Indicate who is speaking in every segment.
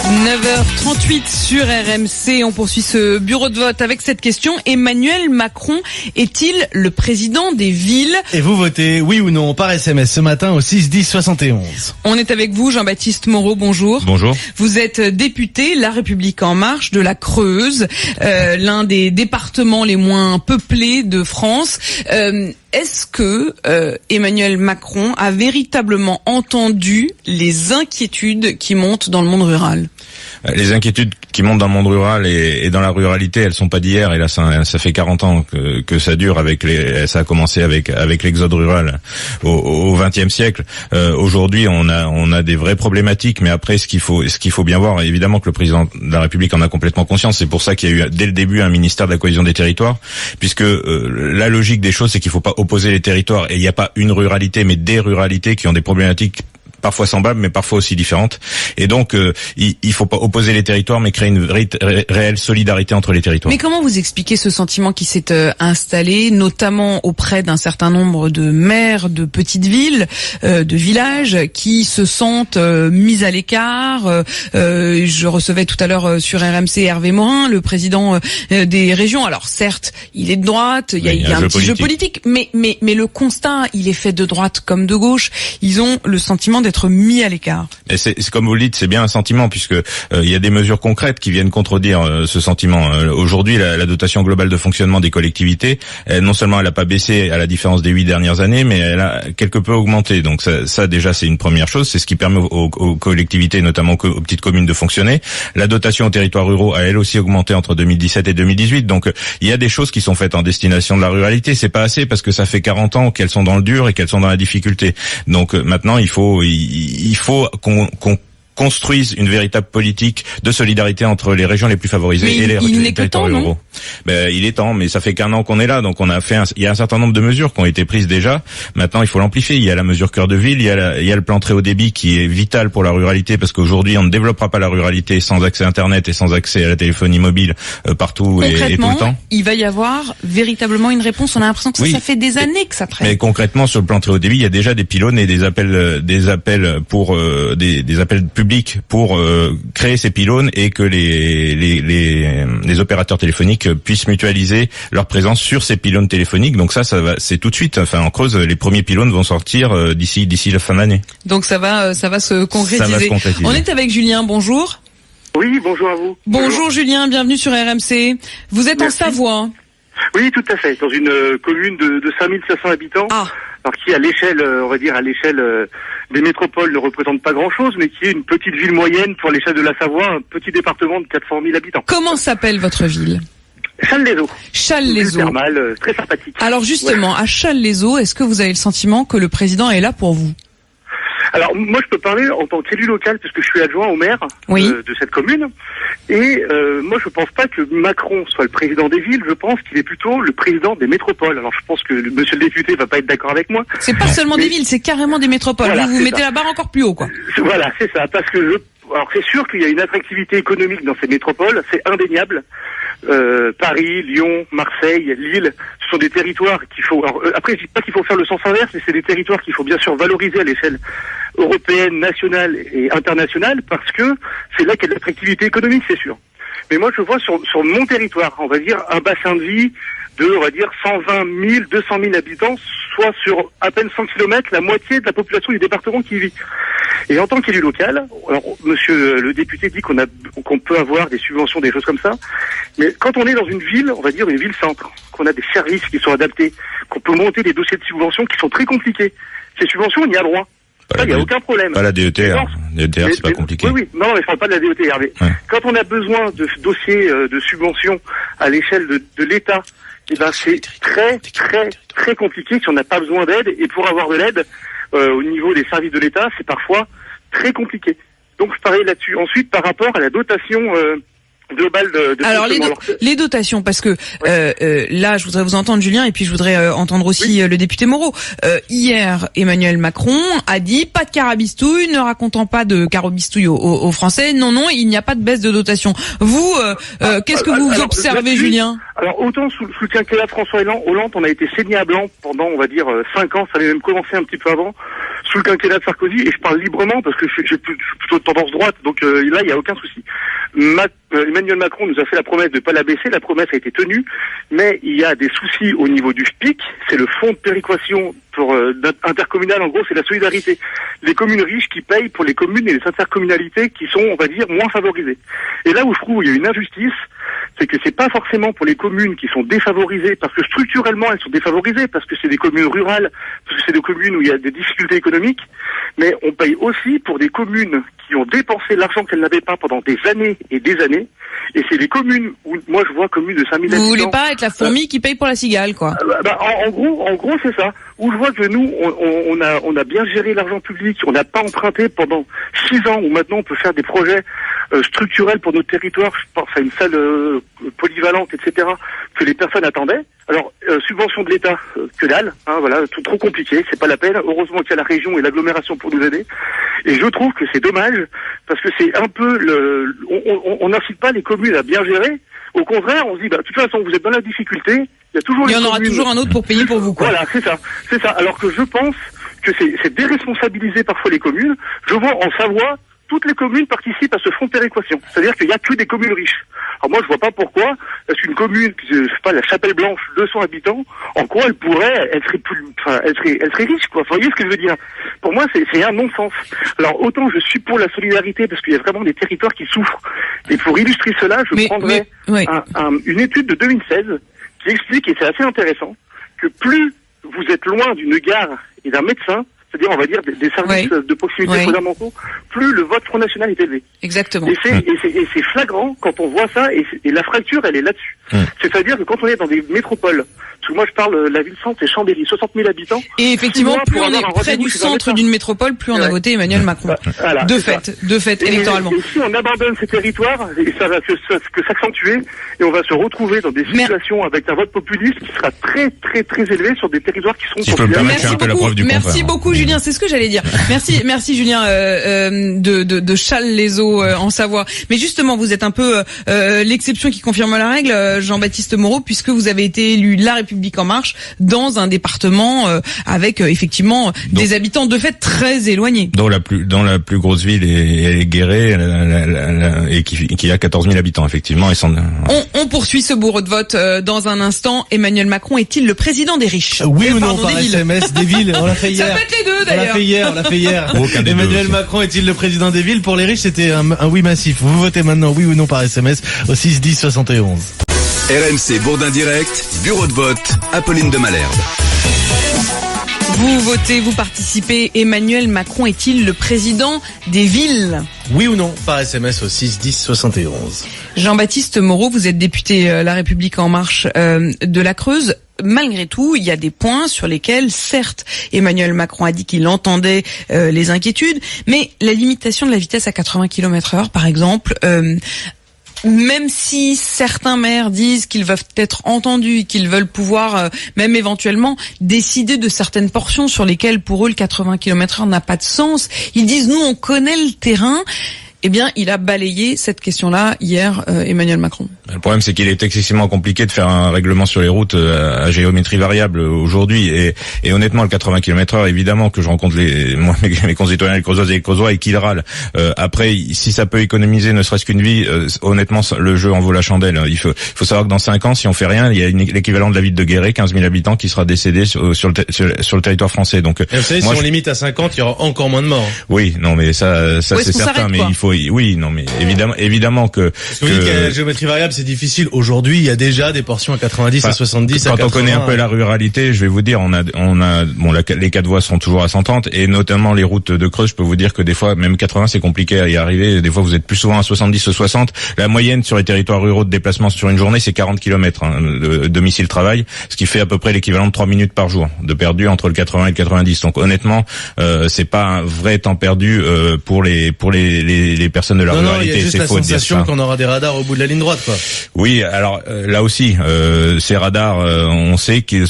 Speaker 1: 9h38 sur RMC, on poursuit ce bureau de vote avec cette question. Emmanuel Macron est-il le président des villes ?
Speaker 2: Et vous votez oui ou non par SMS ce matin au 6 10 71.
Speaker 1: On est avec vous, Jean-Baptiste Moreau, bonjour.
Speaker 3: Bonjour.
Speaker 1: Vous êtes député La République En Marche de la Creuse, l'un des départements les moins peuplés de France. Est-ce que Emmanuel Macron a véritablement entendu les inquiétudes qui montent dans le monde rural ?
Speaker 3: Les inquiétudes qui montent dans le monde rural et dans la ruralité, elles sont pas d'hier. Et là, ça fait 40 ans que ça dure. Ça a commencé avec l'exode rural au XXe siècle. Aujourd'hui, on a des vraies problématiques. Mais après, ce qu'il faut bien voir, évidemment que le président de la République en a complètement conscience. C'est pour ça qu'il y a eu dès le début un ministère de la cohésion des territoires, puisque la logique des choses, c'est qu'il faut pas opposer les territoires. Et il n'y a pas une ruralité, mais des ruralités qui ont des problématiques parfois semblables, mais parfois aussi différentes. Et donc, il faut pas opposer les territoires, mais créer une réelle solidarité entre les territoires.
Speaker 1: Mais comment vous expliquez ce sentiment qui s'est installé, notamment auprès d'un certain nombre de maires de petites villes, de villages, qui se sentent mis à l'écart. Je recevais tout à l'heure sur RMC Hervé Morin, le président des régions. Alors certes, il est de droite, il y a un petit jeu politique, mais le constat, il est fait de droite comme de gauche. Ils ont le sentiment d'être mis à l'écart.
Speaker 3: Et c'est comme vous le dites, c'est bien un sentiment, puisque il y a des mesures concrètes qui viennent contredire ce sentiment. Aujourd'hui, la dotation globale de fonctionnement des collectivités, non seulement elle n'a pas baissé à la différence des 8 dernières années, mais elle a quelque peu augmenté. Donc ça déjà, c'est une première chose. C'est ce qui permet aux collectivités, notamment aux petites communes, de fonctionner. La dotation aux territoires ruraux a elle aussi augmenté entre 2017 et 2018. Donc il y a des choses qui sont faites en destination de la ruralité. C'est pas assez parce que ça fait 40 ans qu'elles sont dans le dur et qu'elles sont dans la difficulté. Donc maintenant, il faut qu'on construise une véritable politique de solidarité entre les régions les plus favorisées et les territoires ruraux. Il est temps, mais ça fait qu'1 an qu'on est là, donc il y a un certain nombre de mesures qui ont été prises déjà. Maintenant, il faut l'amplifier. Il y a la mesure cœur de ville, il y a le plan très haut débit qui est vital pour la ruralité, parce qu'aujourd'hui, on ne développera pas la ruralité sans accès Internet et sans accès à la téléphonie mobile partout et tout le temps.
Speaker 1: Il va y avoir véritablement une réponse. On a l'impression que ça fait des années que ça traîne.
Speaker 3: Mais concrètement, sur le plan très haut débit, il y a déjà des pylônes et des appels pour des appels publics pour créer ces pylônes et que les opérateurs téléphoniques puissent mutualiser leur présence sur ces pylônes téléphoniques. Donc c'est tout de suite. Enfin, en Creuse, les premiers pylônes vont sortir d'ici la fin d'année.
Speaker 1: Donc ça va se concrétiser. On est avec Julien. Bonjour.
Speaker 4: Oui, bonjour à vous.
Speaker 1: Bonjour Julien, bienvenue sur RMC. Vous êtes en Savoie.
Speaker 4: Oui, tout à fait, dans une commune de 5500 habitants. Alors qui, à l'échelle des métropoles, ne représente pas grand-chose, mais qui est une petite ville moyenne pour l'échelle de la Savoie, un petit département de 400 000 habitants.
Speaker 1: Comment s'appelle votre ville ?
Speaker 4: Challes-les-Eaux.
Speaker 1: Challes-les-Eaux.
Speaker 4: Thermale, très sympathique.
Speaker 1: Alors justement, à Challes-les-Eaux, est-ce que vous avez le sentiment que le président est là pour vous ?
Speaker 4: Alors moi, je peux parler en tant qu'élu local, puisque je suis adjoint au maire de cette commune. Et moi, je pense pas que Macron soit le président des villes. Je pense qu'il est plutôt le président des métropoles. Alors je pense que monsieur le député va pas être d'accord avec moi.
Speaker 1: C'est pas seulement des villes, c'est carrément des métropoles. Voilà, vous mettez la barre encore plus haut, quoi.
Speaker 4: Voilà, c'est ça. Parce que alors c'est sûr qu'il y a une attractivité économique dans ces métropoles, c'est indéniable. Paris, Lyon, Marseille, Lille, ce sont des territoires qu'il faut... Alors, après, je dis pas qu'il faut faire le sens inverse, mais c'est des territoires qu'il faut bien sûr valoriser à l'échelle européenne, nationale et internationale, parce que c'est là qu'il y a de l'attractivité économique, c'est sûr. Mais moi, je vois sur mon territoire, on va dire, un bassin de vie de, on va dire, 120 000, 200 000 habitants, soit sur à peine 100 km, la moitié de la population du département qui y vit. Et en tant qu'élu local, alors, monsieur le député dit qu'on peut avoir des subventions, des choses comme ça, mais quand on est dans une ville, on va dire une ville-centre, qu'on a des services qui sont adaptés, qu'on peut monter des dossiers de subventions qui sont très compliqués, ces subventions, on y a droit. Ça, il n'y a aucun problème.
Speaker 3: Pas la DETR. DETR, c'est pas compliqué.
Speaker 4: Oui. Non, mais je parle pas de la DETR. Mais quand on a besoin de dossiers de subventions à l'échelle de l'État, eh ben, c'est très, très, très compliqué si on n'a pas besoin d'aide. Et pour avoir de l'aide, au niveau des services de l'État, c'est parfois très compliqué. Donc, je parlais là-dessus. Ensuite, par rapport à la dotation, global de
Speaker 1: alors les dotations, parce que là je voudrais vous entendre Julien et puis je voudrais entendre aussi le député Moreau. Hier Emmanuel Macron a dit pas de carabistouille, ne racontant pas de carabistouille aux Français. Non, il n'y a pas de baisse de dotation. Vous qu'est-ce que vous observez, Julien?
Speaker 4: Alors autant sous le quinquennat François Hollande, on a été saigné à blanc pendant, on va dire, 5 ans, ça avait même commencé un petit peu avant, sous le quinquennat de Sarkozy, et je parle librement parce que je suis plutôt de tendance droite, donc là il n'y a aucun souci. Emmanuel Macron nous a fait la promesse de ne pas la baisser, la promesse a été tenue, mais il y a des soucis au niveau du FPIC, c'est le fonds de péréquation pour intercommunal, en gros c'est la solidarité. Les communes riches qui payent pour les communes et les intercommunalités qui sont, on va dire, moins favorisées. Et là où je trouve il y a une injustice, c'est que c'est pas forcément pour les communes qui sont défavorisées, parce que structurellement elles sont défavorisées, parce que c'est des communes rurales, parce que c'est des communes où il y a des difficultés économiques, mais on paye aussi pour des communes qui ont dépensé l'argent qu'elles n'avaient pas pendant des années et des années, et c'est des communes où, moi je vois communes de 5000 habitants...
Speaker 1: Vous voulez pas être la fourmi qui paye pour la cigale, quoi?
Speaker 4: En gros c'est ça, où je vois que nous, on a bien géré l'argent public, on n'a pas emprunté pendant 6 ans, où maintenant on peut faire des projets structurels pour notre territoire, je pense à une salle polyvalente, etc., que les personnes attendaient. Alors, subvention de l'État, que dalle, voilà, tout trop compliqué, c'est pas la peine. Heureusement qu'il y a la région et l'agglomération pour nous aider. Et je trouve que c'est dommage, parce que c'est un peu on n'incite pas les communes à bien gérer. Au contraire, on se dit, de toute façon, vous êtes dans la difficulté, il y en aura
Speaker 1: toujours un autre pour payer pour vous, quoi.
Speaker 4: Voilà, c'est ça. Alors que je pense que c'est déresponsabiliser parfois les communes. Je vois en Savoie, toutes les communes participent à ce fonds de péréquation. C'est-à-dire qu'il n'y a que des communes riches. Alors moi, je vois pas pourquoi, est-ce qu'une commune, je sais pas, la Chapelle Blanche, 200 habitants, en quoi elle serait riche, quoi. Vous voyez ce que je veux dire? Pour moi, c'est un non-sens. Alors, autant je suis pour la solidarité, parce qu'il y a vraiment des territoires qui souffrent. Et pour illustrer cela, je prendrai une étude de 2016 qui explique, et c'est assez intéressant, que plus vous êtes loin d'une gare et d'un médecin, c'est-à-dire, on va dire, des services de proximité fondamentaux, plus le vote Front National est élevé.
Speaker 1: Exactement.
Speaker 4: Et c'est flagrant quand on voit ça, et la fracture, elle est là-dessus. C'est-à-dire que quand on est dans des métropoles, parce que moi je parle, la ville-centre, c'est Chambéry, 60 000 habitants.
Speaker 1: Et effectivement, plus on est près du centre d'une métropole, plus on a voté Emmanuel Macron.
Speaker 4: Voilà,
Speaker 1: de fait, électoralement.
Speaker 4: Et si on abandonne ces territoires, et ça va que s'accentuer, et on va se retrouver dans des situations avec un vote populiste qui sera très, très, très élevé sur des territoires qui sont populaires.
Speaker 1: Merci beaucoup, Julien, c'est ce que j'allais dire. Merci Julien de Challes-les-Eaux en Savoie. Mais justement, vous êtes un peu l'exception qui confirme la règle, Jean-Baptiste Moreau, puisque vous avez été élu La République En Marche dans un département avec effectivement des habitants de fait très éloignés.
Speaker 3: Dans la plus grosse ville est Guéret, et qui a 14 000 habitants effectivement.
Speaker 1: On poursuit ce bourreau de vote dans un instant. Emmanuel Macron est-il le président des riches?
Speaker 2: Oui ou non par SMS des villes? On l'a fait hier.
Speaker 1: Ça peut être les deux d'ailleurs.
Speaker 2: On l'a fait hier. Emmanuel Macron est-il le président des villes? Pour les riches, c'était un oui massif. Vous votez maintenant oui ou non par SMS au 6 10 71.
Speaker 5: RMC Bourdin Direct, bureau de vote, Apolline de Malherbe.
Speaker 1: Vous votez, vous participez. Emmanuel Macron est-il le président des villes?
Speaker 2: Oui ou non par SMS au 6 10 71.
Speaker 1: Jean-Baptiste Moreau, vous êtes député La République En Marche de la Creuse. Malgré tout, il y a des points sur lesquels, certes, Emmanuel Macron a dit qu'il entendait les inquiétudes, mais la limitation de la vitesse à 80 km/h, par exemple, même si certains maires disent qu'ils veulent être entendus, qu'ils veulent pouvoir même éventuellement décider de certaines portions sur lesquelles pour eux le 80 km/h n'a pas de sens, ils disent nous on connaît le terrain. Eh bien, il a balayé cette question-là hier, Emmanuel Macron.
Speaker 3: Le problème, c'est qu'il est excessivement compliqué de faire un règlement sur les routes à géométrie variable aujourd'hui. Et honnêtement, le 80 km/h, évidemment que je rencontre mes concitoyens, les Creusoises et les Creusois, et qu'ils râlent. Après, si ça peut économiser ne serait-ce qu'une vie, honnêtement, le jeu en vaut la chandelle. Il faut savoir que dans 5 ans, si on fait rien, il y a l'équivalent de la ville de Guéret, 15 000 habitants, qui sera décédé sur le territoire français. Donc,
Speaker 2: vous savez, si on limite à 50, il y aura encore moins de morts.
Speaker 3: Oui, non, mais ça c'est certain. Mais il faut, mais évidemment que.
Speaker 2: Parce que vous dites que la géométrie variable, c'est difficile. Aujourd'hui, il y a déjà des portions à 90, à 70, à 80.
Speaker 3: Quand on connaît un peu la ruralité, je vais vous dire, les 4 voies sont toujours à 130, et notamment les routes de Creuse, je peux vous dire que des fois, même 80, c'est compliqué à y arriver. Des fois, vous êtes plus souvent à 70 ou 60. La moyenne sur les territoires ruraux de déplacement sur une journée, c'est 40 km, de domicile-travail, ce qui fait à peu près l'équivalent de 3 minutes par jour, de perdu entre le 80 et le 90. Donc, honnêtement, c'est pas un vrai temps perdu, pour les les personnes de la ruralité.
Speaker 2: C'est faux de dire ça. Il y a juste la sensation qu'on aura des radars au bout de la ligne droite, quoi.
Speaker 3: Oui, alors là aussi, ces radars, on sait qu'il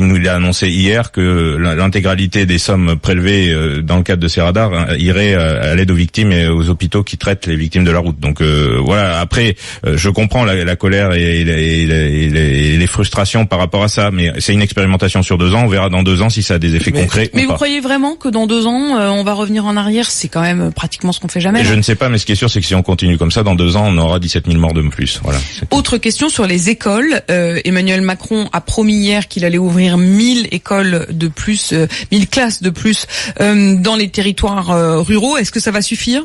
Speaker 3: nous a annoncé hier que l'intégralité des sommes prélevées dans le cadre de ces radars irait à l'aide aux victimes et aux hôpitaux qui traitent les victimes de la route. Donc voilà. Après, je comprends la colère et les frustrations par rapport à ça, mais c'est une expérimentation sur 2 ans. On verra dans 2 ans si ça a des effets concrets.
Speaker 1: Mais
Speaker 3: ou
Speaker 1: vous
Speaker 3: pas.
Speaker 1: Croyez vraiment que dans 2 ans, on va revenir en arrière? C'est quand même pratiquement ce qu'on fait jamais.
Speaker 3: Je ne sais pas, mais ce qui est sûr, c'est que si on continue comme ça, dans 2 ans, on aura 17 000 morts de plus. Voilà.
Speaker 1: Autre question sur les écoles. Emmanuel Macron a promis hier qu'il allait ouvrir 1000 écoles de plus, 1000 classes de plus dans les territoires ruraux. Est-ce que ça va suffire?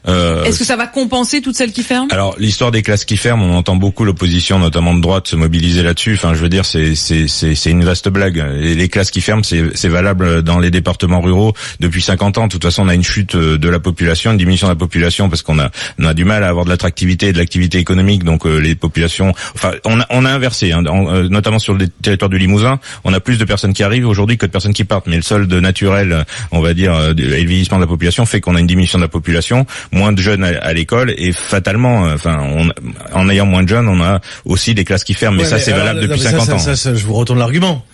Speaker 1: Est-ce que ça va compenser toutes celles qui ferment? Alors,
Speaker 3: l'histoire des classes qui ferment, on entend beaucoup l'opposition, notamment de droite, se mobiliser là-dessus. Enfin, je veux dire, c'est une vaste blague. Et les classes qui ferment, c'est valable dans les départements ruraux depuis 50 ans. De toute façon, on a une chute de la population, une diminution de la population parce qu'on a du mal à avoir de l'attractivité et de l'activité économique. Donc, les populations, enfin, on a inversé, hein, notamment sur le territoire du Limousin, on a plus de personnes qui arrivent aujourd'hui que de personnes qui partent. Mais le solde naturel, on va dire, et le vieillissement de la population fait qu'on a une diminution de la population, moins de jeunes à l'école et fatalement, en ayant moins de jeunes, on a aussi des classes qui ferment. Mais ça, c'est valable depuis 50 ans.
Speaker 2: Ça, je vous retourne l'argument.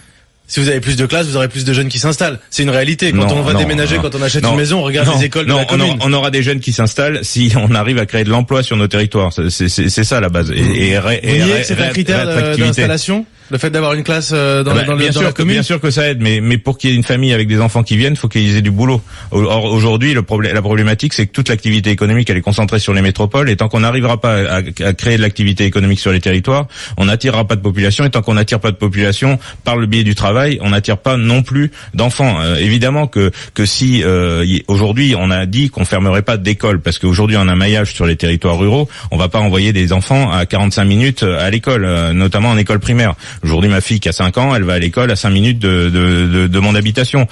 Speaker 2: Si vous avez plus de classes, vous aurez plus de jeunes qui s'installent. C'est une réalité. Quand on va déménager, quand on achète une maison, on regarde les écoles de la commune.
Speaker 3: On aura des jeunes qui s'installent si on arrive à créer de l'emploi sur nos territoires. C'est ça la base. Et
Speaker 2: c'est un critère d'installation? Le fait d'avoir une classe dans la commune.
Speaker 3: Bien sûr que ça aide, mais pour qu'il y ait une famille avec des enfants qui viennent, faut qu'ils aient du boulot. Or aujourd'hui, la problématique, c'est que toute l'activité économique, elle est concentrée sur les métropoles, et tant qu'on n'arrivera pas à créer de l'activité économique sur les territoires, on n'attirera pas de population, et tant qu'on n'attire pas de population par le biais du travail, on n'attire pas non plus d'enfants. Évidemment que si aujourd'hui on a dit qu'on fermerait pas d'école, parce qu'aujourd'hui on a un maillage sur les territoires ruraux, on va pas envoyer des enfants à 45 minutes à l'école, notamment en école primaire. Aujourd'hui, ma fille qui a 5 ans, elle va à l'école à 5 minutes de mon habitation.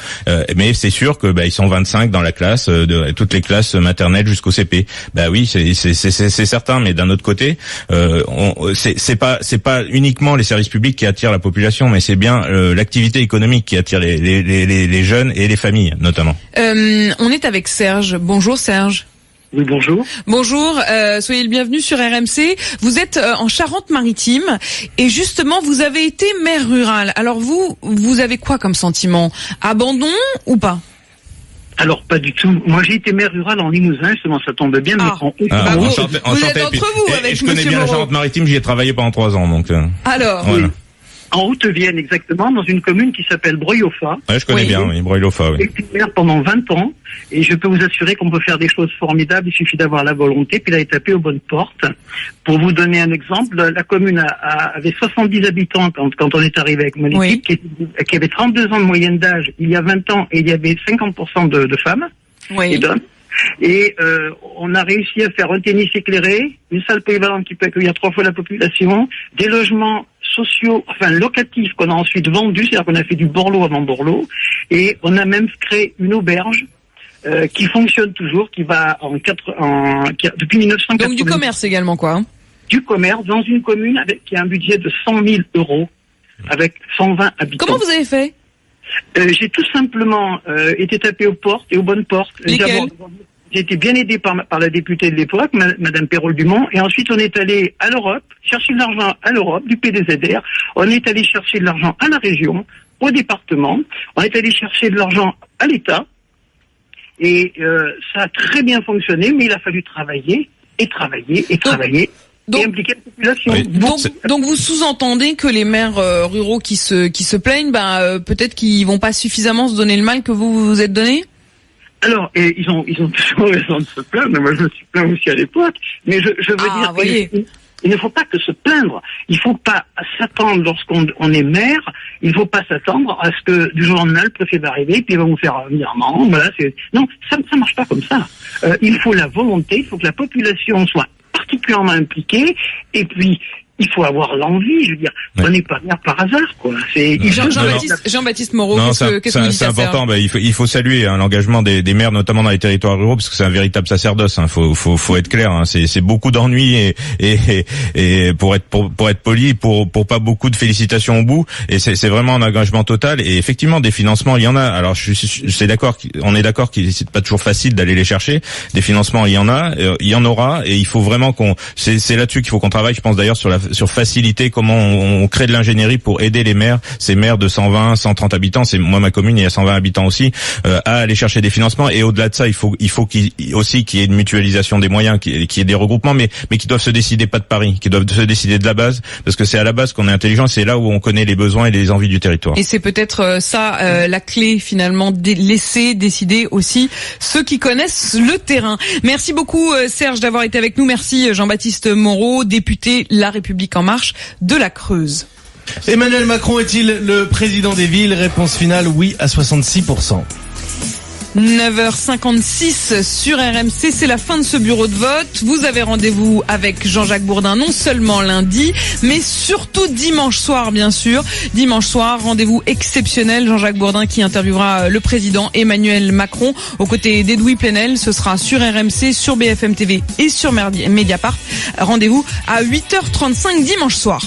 Speaker 3: Mais c'est sûr que ils sont 25 dans la classe, de toutes les classes maternelles jusqu'au CP. Oui, c'est certain. Mais d'un autre côté, c'est pas uniquement les services publics qui attirent la population, mais c'est bien l'activité économique qui attire les jeunes et les familles, notamment.
Speaker 1: On est avec Serge. Bonjour Serge.
Speaker 6: Oui, bonjour.
Speaker 1: Bonjour, soyez le bienvenu sur RMC. Vous êtes en Charente-Maritime et justement vous avez été maire rural. Alors vous avez quoi comme sentiment? Abandon ou pas?
Speaker 6: Alors pas du tout. Moi j'ai été maire rural en Limousin, justement ça tombe bien. Mais
Speaker 1: vous êtes entre vous avec
Speaker 3: je connais bien la Charente-Maritime, j'y ai travaillé pendant 3 ans. Donc.
Speaker 1: Alors.
Speaker 6: Voilà. Oui. En Haute-Vienne, exactement, dans une commune qui s'appelle Breuil-au-Fat.
Speaker 3: Ouais, je connais bien, oui, Breuil-au-Fat, oui.
Speaker 6: J'ai été maire pendant 20 ans, et je peux vous assurer qu'on peut faire des choses formidables, il suffit d'avoir la volonté, puis d'aller taper aux bonnes portes. Pour vous donner un exemple, la commune avait 70 habitants quand on est arrivé avec mon équipe, qui avait 32 ans de moyenne d'âge il y a 20 ans, et il y avait 50% de femmes et d'hommes. Et on a réussi à faire un tennis éclairé, une salle polyvalente qui peut accueillir 3 fois la population, des logements sociaux, locatifs qu'on a ensuite vendus, c'est-à-dire qu'on a fait du Borloo avant Borloo, et on a même créé une auberge qui fonctionne toujours, qui va depuis 1980.
Speaker 1: Donc du commerce également, quoi. Hein.
Speaker 6: Du commerce dans une commune qui a un budget de 100 000 euros, avec 120 habitants.
Speaker 1: Comment vous avez fait?
Speaker 6: J'ai tout simplement été tapé aux portes et aux bonnes portes. J'ai été bien aidé par la députée de l'époque, Madame Perrol-Dumont, et ensuite on est allé à l'Europe, chercher de l'argent à l'Europe, du PDZR, on est allé chercher de l'argent à la région, au département, on est allé chercher de l'argent à l'État, et ça a très bien fonctionné, mais il a fallu travailler, et impliquer la population.
Speaker 3: Oui.
Speaker 1: Donc vous sous-entendez que les maires ruraux qui se plaignent, peut-être qu'ils vont pas suffisamment se donner le mal que vous vous êtes donné?
Speaker 6: Alors, ils ont toujours raison de se plaindre. Moi, je me suis plaint aussi à l'époque. Mais je veux dire, il ne faut pas que se plaindre. Il ne faut pas s'attendre lorsqu'on est maire. Il ne faut pas s'attendre à ce que du jour au lendemain le préfet va arriver, puis il va vous faire un virement. Voilà, non, ça marche pas comme ça. Il faut la volonté. Il faut que la population soit particulièrement impliquée. Et puis, il faut avoir l'envie, je veux dire, prenez pas maire par hasard, quoi. C'est
Speaker 1: Jean-Baptiste Moreau, qu'est-ce que vous dites?
Speaker 3: C'est important. Il faut saluer l'engagement des maires, notamment dans les territoires ruraux, parce que c'est un véritable sacerdoce. Faut être clair. C'est beaucoup d'ennuis et pour être poli, pour pas beaucoup de félicitations au bout. Et c'est vraiment un engagement total. Et effectivement, des financements, il y en a. Alors on est d'accord qu'il c'est pas toujours facile d'aller les chercher. Des financements, il y en a, il y en aura, et il faut vraiment c'est là-dessus qu'il faut qu'on travaille. Je pense d'ailleurs sur faciliter comment on crée de l'ingénierie pour aider les maires, ces maires de 120, 130 habitants. C'est moi ma commune, il y a 120 habitants aussi, à aller chercher des financements. Et au-delà de ça, il faut qu'il y ait une mutualisation des moyens, qu'il y ait des regroupements, mais qui doivent se décider pas de Paris, qui doivent se décider de la base, parce que c'est à la base qu'on est intelligent. C'est là où on connaît les besoins et les envies du territoire.
Speaker 1: Et c'est peut-être la clé finalement, laisser décider aussi ceux qui connaissent le terrain. Merci beaucoup Serge d'avoir été avec nous. Merci Jean-Baptiste Moreau, député La République En Marche de la Creuse.
Speaker 2: Emmanuel Macron est-il le président des villes? Réponse finale, oui à 66%.
Speaker 1: 9h56 sur RMC, c'est la fin de ce bureau de vote. Vous avez rendez-vous avec Jean-Jacques Bourdin non seulement lundi, mais surtout dimanche soir, bien sûr. Dimanche soir, rendez-vous exceptionnel. Jean-Jacques Bourdin qui interviewera le président Emmanuel Macron aux côtés d'Edoui Plenel. Ce sera sur RMC, sur BFM TV et sur Mediapart. Rendez-vous à 8h35 dimanche soir.